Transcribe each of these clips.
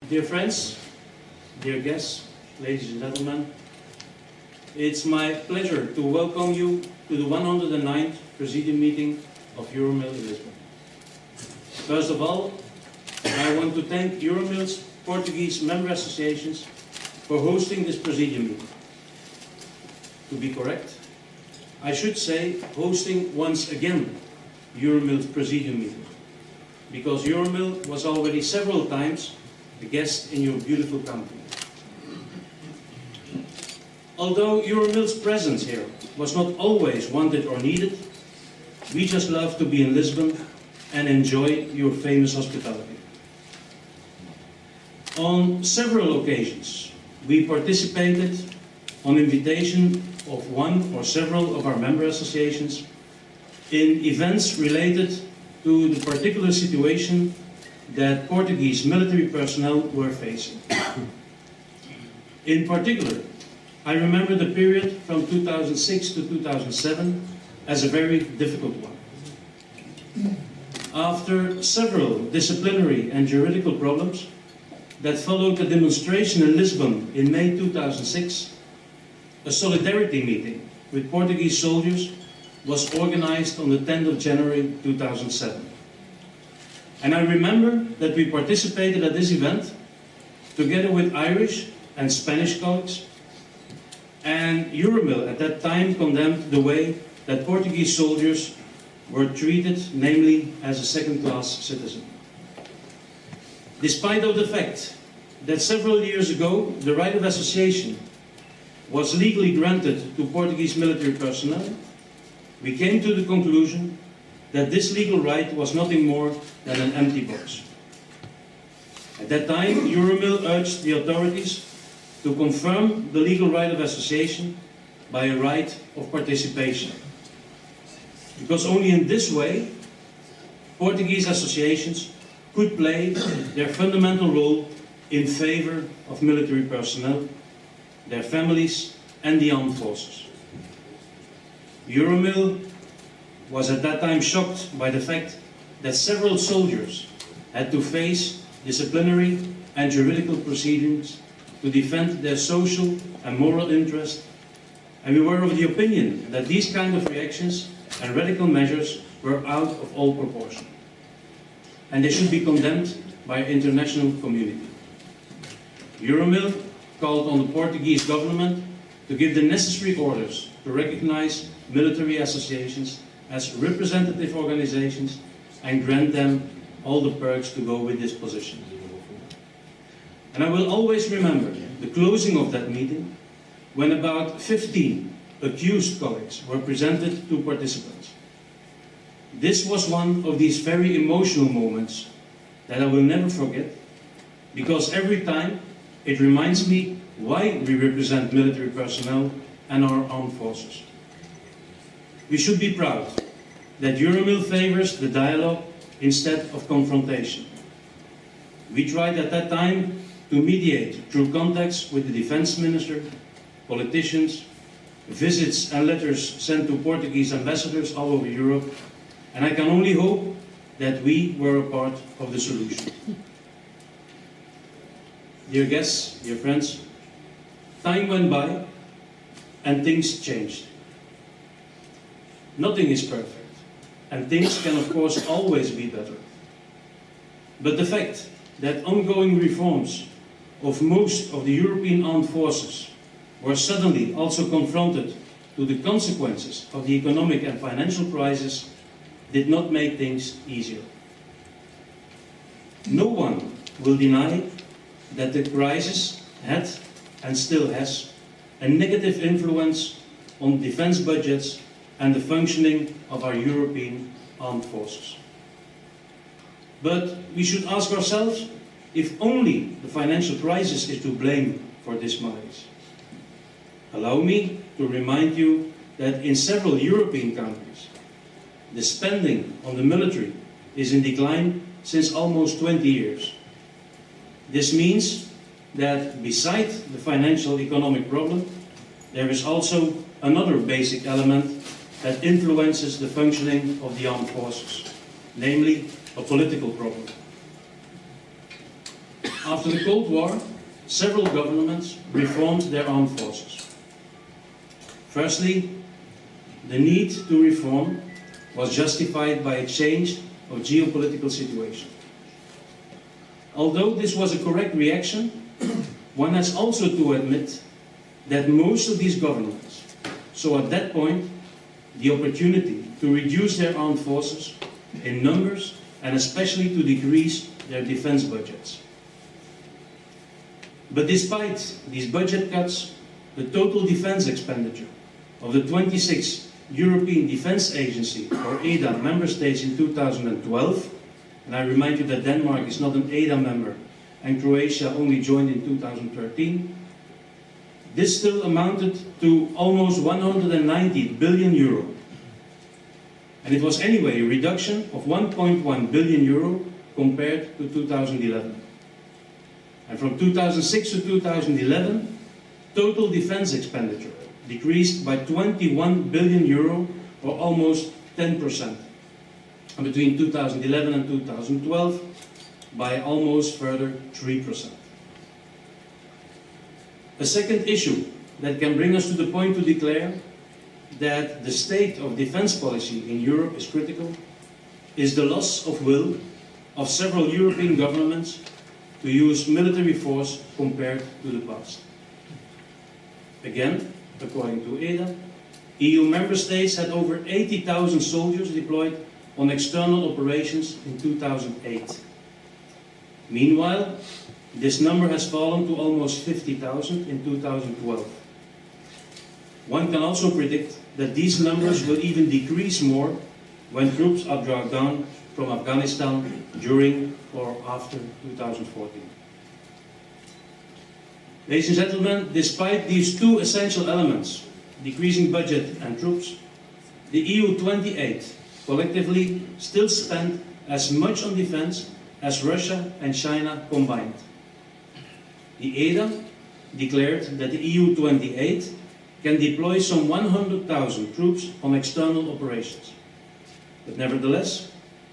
Dear friends, dear guests, ladies and gentlemen, it's my pleasure to welcome you to the 109th Presidium meeting of EUROMIL in Lisbon. First of all, I want to thank EUROMIL's Portuguese member associations for hosting this Presidium meeting. To be correct, I should say hosting once again EUROMIL's Presidium meeting, because EUROMIL was already several times a guest in your beautiful company. Although EUROMIL's presence here was not always wanted or needed, we just love to be in Lisbon and enjoy your famous hospitality. On several occasions, we participated on invitation of one or several of our member associations in events related to the particular situation that Portuguese military personnel were facing. In particular, I remember the period from 2006 to 2007 as a very difficult one. After several disciplinary and juridical problems that followed a demonstration in Lisbon in May 2006, a solidarity meeting with Portuguese soldiers was organized on the 10th of January 2007. And I remember that we participated at this event together with Irish and Spanish colleagues, and EUROMIL at that time condemned the way that Portuguese soldiers were treated, namely as a second-class citizen. Despite of the fact that several years ago the right of association was legally granted to Portuguese military personnel, we came to the conclusion that this legal right was nothing more than an empty box. At that time, EUROMIL urged the authorities to confirm the legal right of association by a right of participation, because only in this way Portuguese associations could play their fundamental role in favor of military personnel, their families and the armed forces. EUROMIL was at that time shocked by the fact that several soldiers had to face disciplinary and juridical proceedings to defend their social and moral interest, and we were of the opinion that these kind of reactions and radical measures were out of all proportion, and they should be condemned by the international community. EUROMIL called on the Portuguese government to give the necessary orders to recognize military associations as representative organizations and grant them all the perks to go with this position. And I will always remember the closing of that meeting when about 15 accused colleagues were presented to participants. This was one of these very emotional moments that I will never forget, because every time it reminds me why we represent military personnel and our armed forces. We should be proud that EUROMIL favors the dialogue instead of confrontation. We tried at that time to mediate through contacts with the defense minister, politicians, visits and letters sent to Portuguese ambassadors all over Europe, and I can only hope that we were a part of the solution. Dear guests, dear friends, time went by and things changed. Nothing is perfect, and things can of course always be better. But the fact that ongoing reforms of most of the European armed forces were suddenly also confronted to the consequences of the economic and financial crisis did not make things easier. No one will deny that the crisis had and still has a negative influence on defense budgets and the functioning of our European armed forces. But we should ask ourselves if only the financial crisis is to blame for this malaise. Allow me to remind you that in several European countries, the spending on the military is in decline since almost 20 years. This means that beside the financial economic problem, there is also another basic element that influences the functioning of the armed forces, namely a political problem. After the Cold War, several governments reformed their armed forces. Firstly, the need to reform was justified by a change of geopolitical situation. Although this was a correct reaction, one has also to admit that most of these governments saw at that point the opportunity to reduce their armed forces in numbers and especially to decrease their defense budgets. But despite these budget cuts, the total defense expenditure of the 26 European Defense Agency, or EDA, member states in 2012, and I remind you that Denmark is not an EDA member and Croatia only joined in 2013, this still amounted to almost 190 billion euro. And it was anyway a reduction of 1.1 billion euro compared to 2011. And from 2006 to 2011, total defense expenditure decreased by 21 billion euro, or almost 10%. And between 2011 and 2012, by almost further 3%. A second issue that can bring us to the point to declare that the state of defense policy in Europe is critical is the loss of will of several European governments to use military force compared to the past. Again, according to EDA, EU member states had over 80,000 soldiers deployed on external operations in 2008. Meanwhile, this number has fallen to almost 50,000 in 2012. One can also predict that these numbers will even decrease more when troops are drawn down from Afghanistan during or after 2014. Ladies and gentlemen, despite these two essential elements, decreasing budget and troops, the EU 28 collectively still spent as much on defense as Russia and China combined. The EDA declared that the EU 28 can deploy some 100,000 troops on external operations. But nevertheless,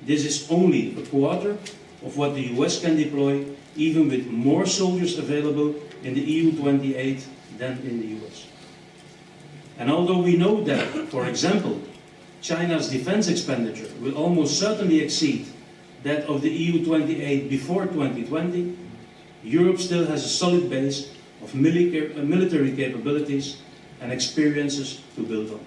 this is only a quarter of what the US can deploy, even with more soldiers available in the EU 28 than in the US. And although we know that, for example, China's defense expenditure will almost certainly exceed that of the EU 28 before 2020, Europe still has a solid base of military capabilities and experiences to build on.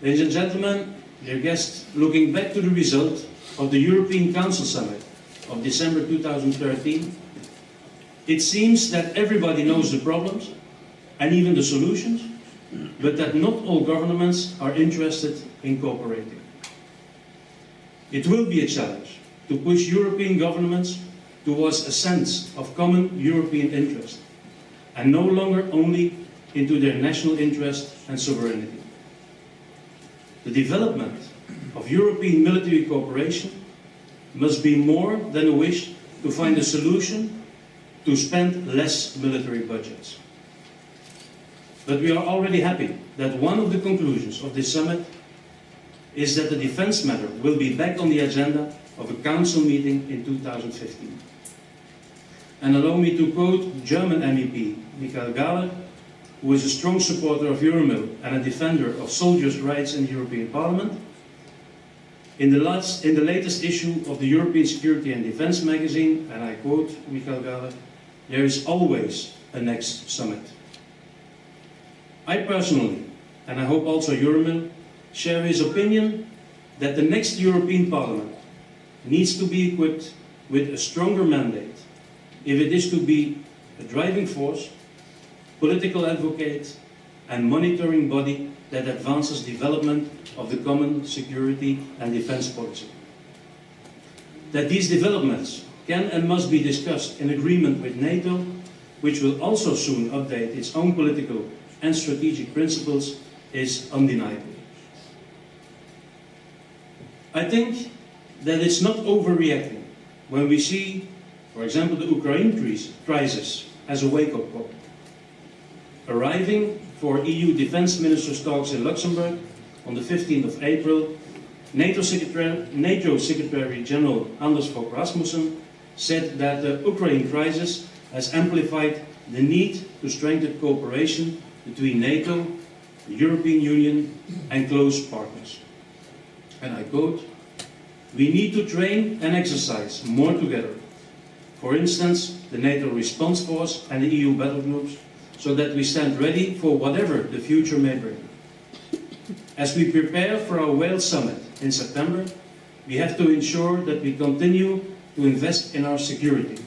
Ladies and gentlemen, dear guests, looking back to the result of the European Council Summit of December 2013, it seems that everybody knows the problems and even the solutions, but that not all governments are interested in cooperating. It will be a challenge to push European governments towards a sense of common European interest, and no longer only into their national interest and sovereignty. The development of European military cooperation must be more than a wish to find a solution to spend less military budgets. But we are already happy that one of the conclusions of this summit is that the defense matter will be back on the agenda of a council meeting in 2015. And allow me to quote German MEP Michael Gahler, who is a strong supporter of EUROMIL and a defender of soldiers' rights in the European Parliament. In the latest issue of the European Security and Defense magazine, and I quote Michael Gahler, "There is always a next summit." I personally, and I hope also EUROMIL, share his opinion that the next European Parliament needs to be equipped with a stronger mandate if it is to be a driving force, political advocate and monitoring body that advances development of the common security and defense policy. That these developments can and must be discussed in agreement with NATO, which will also soon update its own political and strategic principles, is undeniable. I think that it's not overreacting when we see, for example, the Ukraine crisis as a wake-up call. Arriving for EU defense ministers' talks in Luxembourg on the 15th of April, NATO Secretary General Anders Fogh Rasmussen said that the Ukraine crisis has amplified the need to strengthen cooperation between NATO, the European Union and close partners. And I quote, "We need to train and exercise more together. For instance, the NATO Response Force and the EU battle groups, so that we stand ready for whatever the future may bring. As we prepare for our Wales summit in September, we have to ensure that we continue to invest in our security.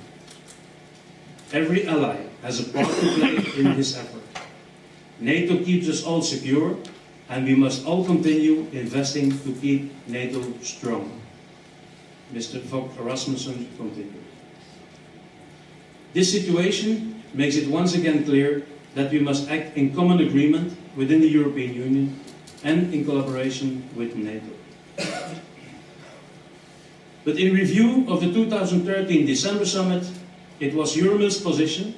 Every ally has a part to play in this effort. NATO keeps us all secure, and we must all continue investing to keep NATO strong." Mr. Fogh Rasmussen continued. This situation makes it once again clear that we must act in common agreement within the European Union and in collaboration with NATO. But in review of the 2013 December summit, it was EUROMIL's position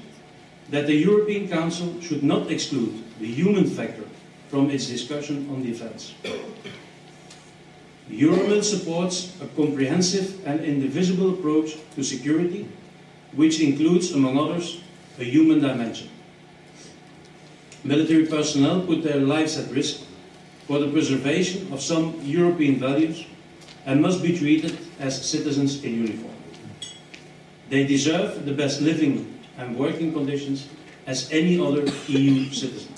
that the European Council should not exclude the human factor from its discussion on defence. EUROMIL supports a comprehensive and indivisible approach to security, which includes, among others, a human dimension. Military personnel put their lives at risk for the preservation of some European values and must be treated as citizens in uniform. They deserve the best living and working conditions as any other EU citizen.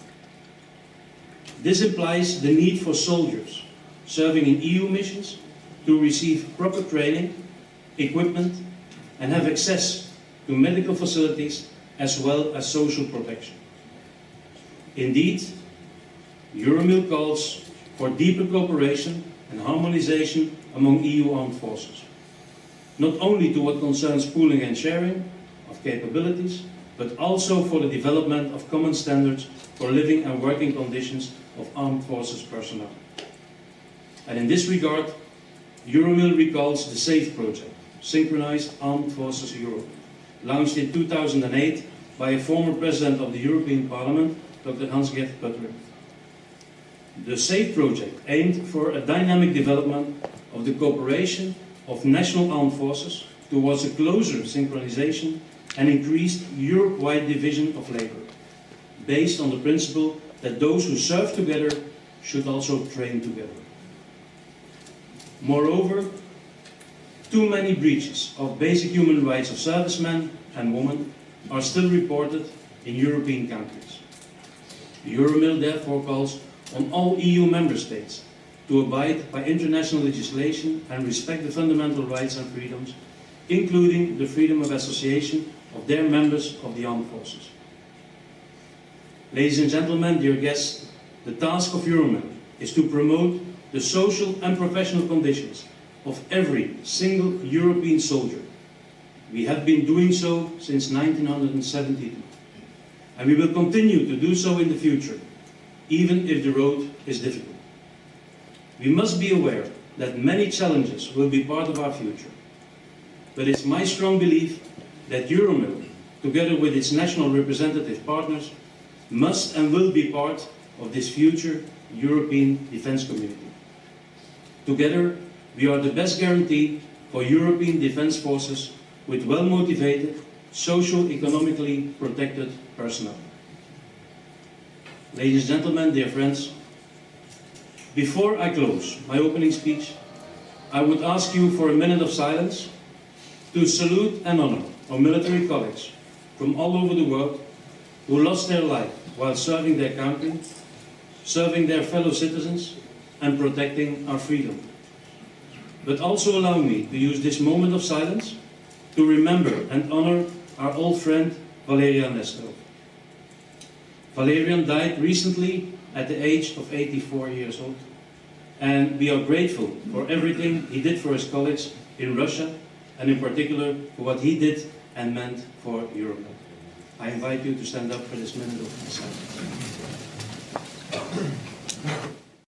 This implies the need for soldiers serving in EU missions to receive proper training, equipment, and have access to medical facilities as well as social protection. Indeed, EUROMIL calls for deeper cooperation and harmonization among EU armed forces, not only to what concerns pooling and sharing of capabilities, but also for the development of common standards for living and working conditions of armed forces personnel. And in this regard, EUROMIL recalls the SAFE project, Synchronized Armed Forces Europe, launched in 2008 by a former President of the European Parliament, Dr. Hans-Gert Pöttering. The SAFE project aimed for a dynamic development of the cooperation of national armed forces towards a closer synchronization and increased Europe-wide division of labor, based on the principle that those who serve together should also train together. Moreover, too many breaches of basic human rights of servicemen and women are still reported in European countries. EUROMIL therefore calls on all EU member states to abide by international legislation and respect the fundamental rights and freedoms, including the freedom of association of their members of the armed forces. Ladies and gentlemen, dear guests, the task of EUROMIL is to promote the social and professional conditions of every single European soldier. We have been doing so since 1972, and we will continue to do so in the future, even if the road is difficult. We must be aware that many challenges will be part of our future, but it's my strong belief that EUROMIL, together with its national representative partners, must and will be part of this future European defence community. Together, we are the best guarantee for European defence forces with well-motivated, socio-economically protected personnel. Ladies and gentlemen, dear friends, before I close my opening speech, I would ask you for a minute of silence to salute and honor our military colleagues from all over the world who lost their life while serving their country, serving their fellow citizens, and protecting our freedom. But also allow me to use this moment of silence to remember and honor our old friend Valerian Nesterov. Valerian died recently at the age of 84 years old, and we are grateful for everything he did for his colleagues in Russia, and in particular for what he did and meant for Europe. I invite you to stand up for this minute of silence.